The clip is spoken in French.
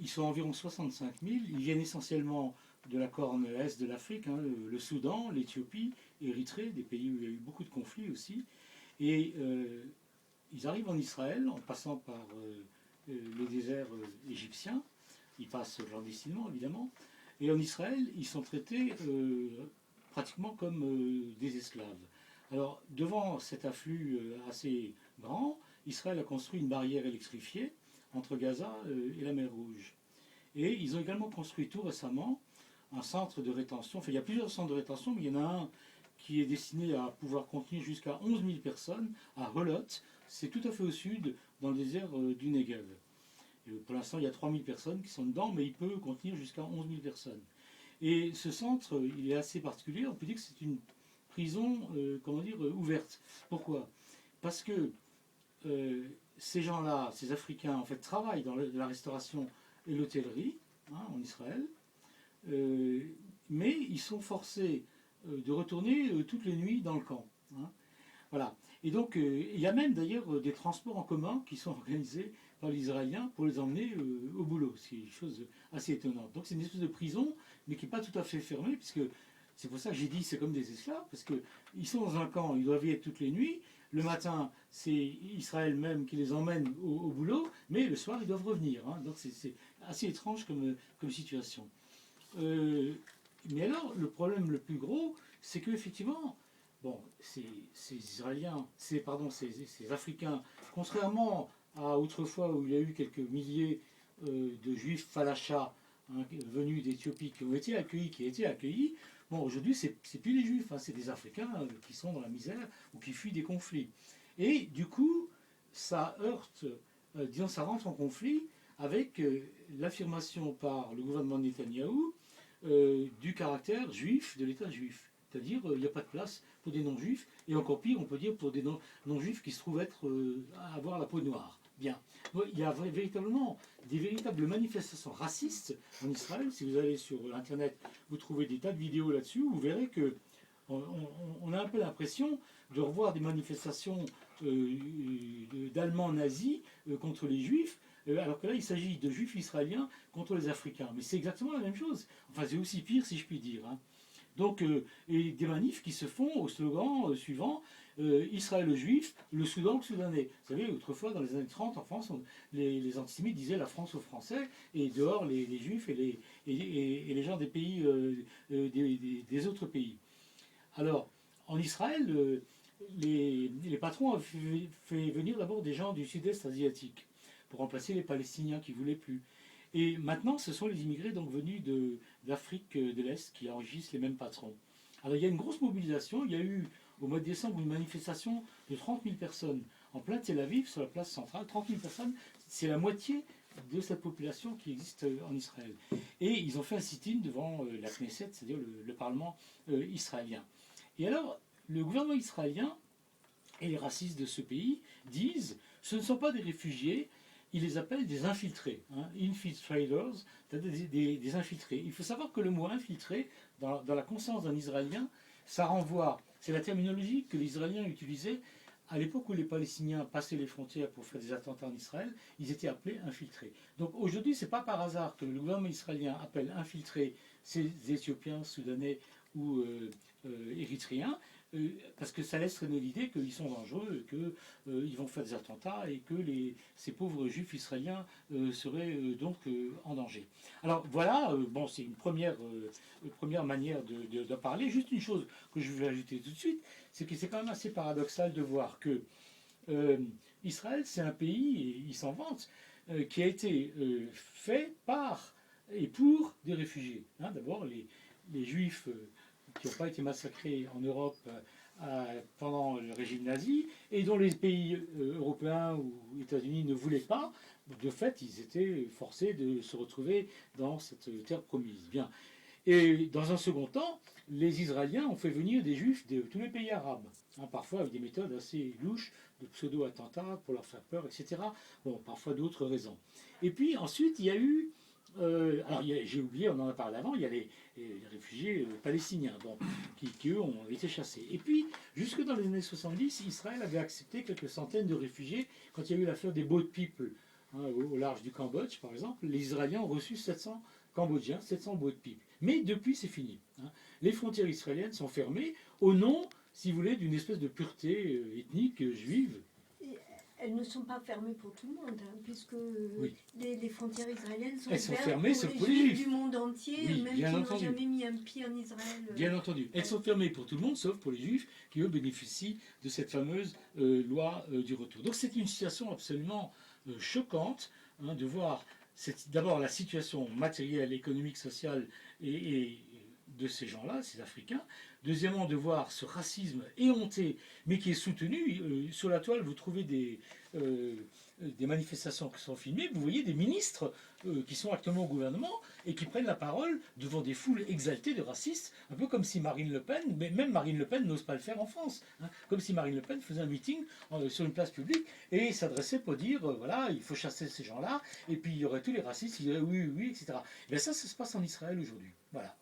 ils sont environ 65 000. Ils viennent essentiellement de la corne est de l'Afrique, hein, le Soudan, l'Éthiopie, Érythrée, des pays où il y a eu beaucoup de conflits aussi. Et ils arrivent en Israël en passant par les déserts égyptiens. Ils passent clandestinement, évidemment. Et en Israël, ils sont traités pratiquement comme des esclaves. Alors, devant cet afflux assez grand, Israël a construit une barrière électrifiée entre Gaza et la mer Rouge. Et ils ont également construit tout récemment un centre de rétention. Enfin, il y a plusieurs centres de rétention, mais il y en a un qui est destiné à pouvoir contenir jusqu'à 11 000 personnes à Holot. C'est tout à fait au sud, dans le désert du Negev. Et pour l'instant, il y a 3 000 personnes qui sont dedans, mais il peut contenir jusqu'à 11 000 personnes. Et ce centre, il est assez particulier. On peut dire que c'est une prison, comment dire, ouverte. Pourquoi? Parce que ces gens-là, ces Africains, en fait, travaillent dans la restauration et l'hôtellerie, hein, en Israël, mais ils sont forcés de retourner toutes les nuits dans le camp. Hein. Voilà. Et donc, il y a même d'ailleurs des transports en commun qui sont organisés par les Israéliens pour les emmener au boulot. C'est une chose assez étonnante. Donc, c'est une espèce de prison, mais qui n'est pas tout à fait fermée, puisque c'est pour ça que j'ai dit c'est comme des esclaves, parce qu'ils sont dans un camp, ils doivent y être toutes les nuits. Le matin, c'est Israël même qui les emmène au boulot, mais le soir, ils doivent revenir. Hein. Donc, c'est assez étrange comme situation. Mais alors, le problème le plus gros, c'est qu'effectivement, bon, ces Israéliens, ces Africains, contrairement à autrefois où il y a eu quelques milliers de juifs falachas hein, venus d'Éthiopie qui ont été accueillis, bon, aujourd'hui, c'est plus des juifs, hein, c'est des Africains qui sont dans la misère ou qui fuient des conflits. Et du coup, ça heurte, disons, ça rentre en conflit avec l'affirmation par le gouvernement de Netanyahou du caractère juif de l'État juif. C'est-à-dire, il n'y a pas de place pour des non-juifs, et encore pire, on peut dire pour des non-juifs qui se trouvent avoir la peau noire. Bien. Il y a véritablement des véritables manifestations racistes en Israël. Si vous allez sur Internet, vous trouvez des tas de vidéos là-dessus, vous verrez que on a un peu l'impression de revoir des manifestations d'Allemands nazis contre les Juifs, alors que là, il s'agit de Juifs israéliens contre les Africains. Mais c'est exactement la même chose. Enfin, c'est aussi pire, si je puis dire. Hein. Donc, et des manifs qui se font au slogan suivant Israël le juif, le Soudan le soudanais. Vous savez, autrefois, dans les années 30, en France, les antisémites disaient la France aux Français, et dehors les juifs et les gens des pays, des autres pays. Alors, en Israël, les patrons ont fait venir d'abord des gens du sud-est asiatique pour remplacer les Palestiniens qui ne voulaient plus. Et maintenant, ce sont les immigrés donc venus d'Afrique de l'Est qui enregistrent les mêmes patrons. Alors il y a une grosse mobilisation. Il y a eu au mois de décembre une manifestation de 30 000 personnes en plein Tel Aviv, sur la place centrale. 30 000 personnes, c'est la moitié de cette population qui existe en Israël. Et ils ont fait un sit-in devant la Knesset, c'est-à-dire le Parlement israélien. Et alors, le gouvernement israélien et les racistes de ce pays disent ce ne sont pas des réfugiés, ils les appellent des infiltrés, hein, infiltrators, c'est-à-dire des infiltrés. Il faut savoir que le mot infiltré, dans la conscience d'un Israélien, ça renvoie, c'est la terminologie que les Israéliens utilisaient à l'époque où les Palestiniens passaient les frontières pour faire des attentats en Israël, ils étaient appelés infiltrés. Donc aujourd'hui, ce n'est pas par hasard que le gouvernement israélien appelle infiltrés ces Éthiopiens, Soudanais ou Érythréens, parce que ça laisse traîner l'idée qu'ils sont dangereux, qu'ils vont faire des attentats et que ces pauvres juifs israéliens seraient donc en danger. Alors voilà, bon, c'est une première manière de parler. Juste une chose que je vais ajouter tout de suite, c'est que c'est quand même assez paradoxal de voir que Israël, c'est un pays, et il s'en vante, qui a été fait par et pour des réfugiés. Hein, d'abord, les juifs qui n'ont pas été massacrés en Europe pendant le régime nazi, et dont les pays européens ou États-Unis ne voulaient pas, de fait, ils étaient forcés de se retrouver dans cette terre promise. Bien. Et dans un second temps, les Israéliens ont fait venir des juifs de tous les pays arabes, hein, parfois avec des méthodes assez louches, de pseudo-attentats pour leur faire peur, etc. Bon, parfois d'autres raisons. Et puis ensuite, il y a eu alors, j'ai oublié, on en a parlé avant, il y a les réfugiés palestiniens bon, qui, eux, ont été chassés. Et puis, jusque dans les années 70, Israël avait accepté quelques centaines de réfugiés quand il y a eu l'affaire des Boat People hein, au large du Cambodge, par exemple, les Israéliens ont reçu 700 Cambodgiens, 700 bouées de pipe. Mais depuis, c'est fini. Hein. Les frontières israéliennes sont fermées au nom, si vous voulez, d'une espèce de pureté ethnique juive. Elles ne sont pas fermées pour tout le monde, hein, puisque Oui. les frontières israéliennes sont Elles sont ouvertes fermées, pour sauf les pour les juifs juifs du monde entier, Oui, même qui bien n'ont entendu. jamais mis un pied en Israël. Bien entendu. Elles sont fermées pour tout le monde, sauf pour les juifs qui, eux, bénéficient de cette fameuse loi du retour. Donc c'est une situation absolument choquante hein, de voir d'abord la situation matérielle, économique, sociale et de ces gens-là, ces Africains. Deuxièmement, de voir ce racisme éhonté, mais qui est soutenu. Sur la toile, vous trouvez des manifestations qui sont filmées. Vous voyez des ministres qui sont actuellement au gouvernement et qui prennent la parole devant des foules exaltées de racistes, un peu comme si Marine Le Pen, mais même Marine Le Pen n'ose pas le faire en France, hein, comme si Marine Le Pen faisait un meeting sur une place publique et s'adressait pour dire, voilà, il faut chasser ces gens-là, et puis il y aurait tous les racistes qui diraient oui, oui, etc. Et bien ça se passe en Israël aujourd'hui. Voilà.